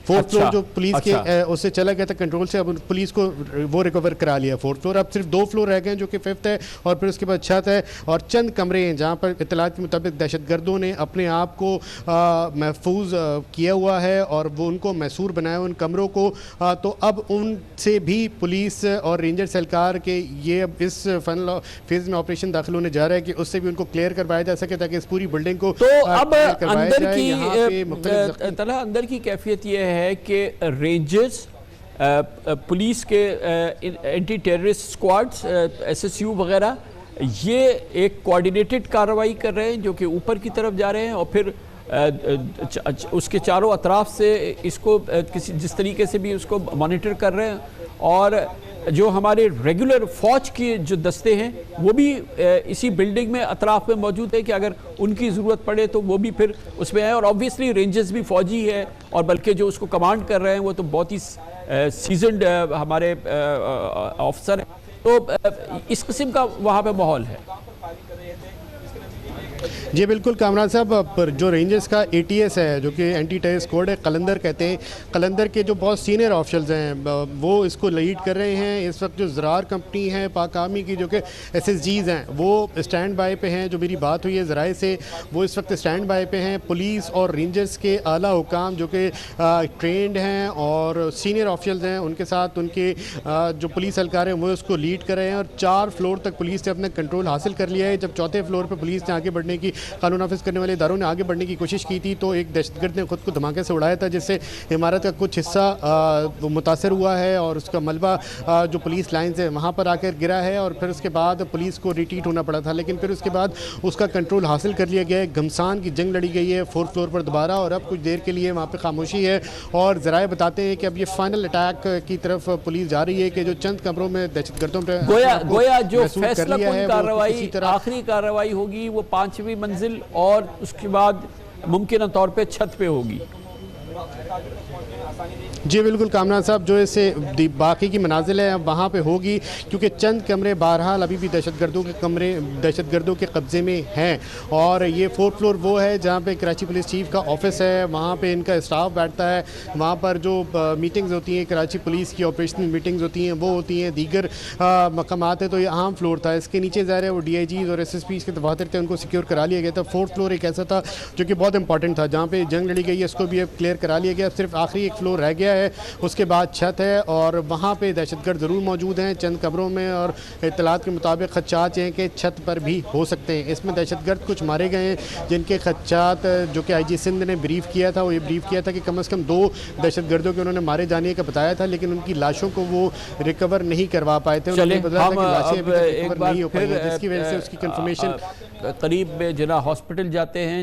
Fourth floor जो police अच्छा। के उससे चला गया था कंट्रोल से, अब पुलिस को वो रिकवर करा लिया फोर्थ फ्लोर। अब सिर्फ 2 फ्लोर रह गए हैं जो कि फिफ्थ है, और फिर उसके बाद छत है और चंद कमरे हैं जहां पर इत्तलात के मुताबिक दहशतगर्दों ने अपने आप को महफूज किया हुआ है और वो उनको मैसूर बनाया उन कमरों को। तो अब उनसे भी पुलिस और रेंजर एहलकार के ये अब इस फाइनल फेज में ऑपरेशन दाखिल होने जा रहा है कि उससे भी उनको क्लियर करवाया जा सके ताकि इस पूरी बिल्डिंग को तो अब अंदर की कैफियत ये है कि रेंजर्स, पुलिस के एंटी टेररिस्ट स्क्वाड्स, एसएसयू वगैरह, ये एक कोऑर्डिनेटेड कार्रवाई कर रहे हैं जो कि ऊपर की तरफ जा रहे हैं और फिर उसके चारों अतराफ से इसको किसी जिस तरीके से भी उसको मॉनिटर कर रहे हैं। और जो हमारे रेगुलर फौज के जो दस्ते हैं वो भी इसी बिल्डिंग में अतराफ में मौजूद है कि अगर उनकी ज़रूरत पड़े तो वो भी फिर उसमें है। और ऑब्वियसली रेंजर्स भी फौजी है और बल्कि जो उसको कमांड कर रहे हैं वो तो बहुत ही सीजन्ड हमारे ऑफिसर हैं। तो इस किस्म का वहाँ पे माहौल है। जी बिल्कुल कामरान साहब, जो रेंजर्स का एटीएस है जो कि एंटी टेररिस्ट कोड है, कलंदर कहते हैं, कलंदर के जो बहुत सीनियर ऑफिशियल्स हैं वो इसको लीड कर रहे हैं। इस वक्त जो ज़रार कंपनी है पाक आर्मी की जो कि एसएसजीज़ हैं वो स्टैंड बाय पे हैं। जो मेरी बात हुई है ज़राए से, वो इस वक्त स्टैंड बाय पे हैं। पुलिस और रेंजर्स के आला हुकाम जो कि ट्रेंड हैं और सीनियर ऑफिशियल्स हैं, उनके साथ उनके जो पुलिस एहलकार हैं वो उसको लीड कर रहे हैं। और 4 फ्लोर तक पुलिस ने अपना कंट्रोल हासिल कर लिया है। जब चौथे फ्लोर पर पुलिस ने आगे बढ़ने की, कानून नाफिज करने वाले इदारों ने आगे बढ़ने की कोशिश की थी तो एक दहशतगर्द ने खुद को धमाके से उड़ाया था जिससे इमारत का कुछ हिस्सा मुतासर हुआ है और उसका मलबा जो पुलिस लाइन है वहाँ पर आकर गिरा है और फिर उसके बाद पुलिस को रिट्रीट होना पड़ा था। लेकिन फिर उसके बाद उसका कंट्रोल हासिल कर लिया गया है। घमसान की जंग लड़ी गई है 4th फ्लोर पर दोबारा और अब कुछ देर के लिए वहाँ पर खामोशी है। और ज़राए बताते हैं कि अब ये फाइनल अटैक की तरफ पुलिस जा रही है कि जो चंद कमरों में दहशतगर्दों पर गोया जो फैसला कोई कार्रवाई, आखिरी कार्रवाई होगी वो 5वीं मंजिल और उसके बाद मुमकिन तौर पे छत पे होगी। जी बिल्कुल कामरान साहब, जो इससे बाकी की मनाजिल है वहाँ पे होगी क्योंकि चंद कमरे बहरहाल अभी भी दहशतगर्दों के कब्ज़े में हैं। और ये 4th फ्लोर वो है जहाँ पे कराची पुलिस चीफ का ऑफिस है, वहाँ पे इनका स्टाफ बैठता है। वहाँ पर जो मीटिंग्स होती हैं, कराची पुलिस की ऑपरेशनल मीटिंग्स होती हैं वो होती हैं, दीगर मकामात है। तो ये अहम फ्लोर था। इसके नीचे ज़ाहिर है वो DIGs और SSPs के दफातर थे, उनको सिक्योर करा लिया गया था। 4th फ्लोर एक ऐसा था जो कि बहुत इंपॉर्टेंट था जहाँ पर जंग लड़ी गई है, इसको भी अब क्लियर करा लिया गया। सिर्फ आखिरी एक फ्लोर रह गया है, उसके बाद छत है और वहाँ पे दहशतगर्द ज़रूर मौजूद हैं चंद कमरों में। और इत्तलात के मुताबिक खदशात हैं कि छत पर भी हो सकते हैं। इसमें दहशतगर्द कुछ मारे गए हैं जिनके खदशात जो कि IG सिंध ने ब्रीफ किया था, वो ये ब्रीफ किया था कि कम से कम 2 दहशतगर्दों के उन्होंने मारे जाने का बताया था, लेकिन उनकी लाशों को वो रिकवर नहीं करवा पाए थे। उन्होंने बताया था कि लाशें अभी तक रिकवर नहीं हो पाई हैं, जिसकी वजह से उसकी कंफर्मेशन करीब में जिला हॉस्पिटल जाते हैं।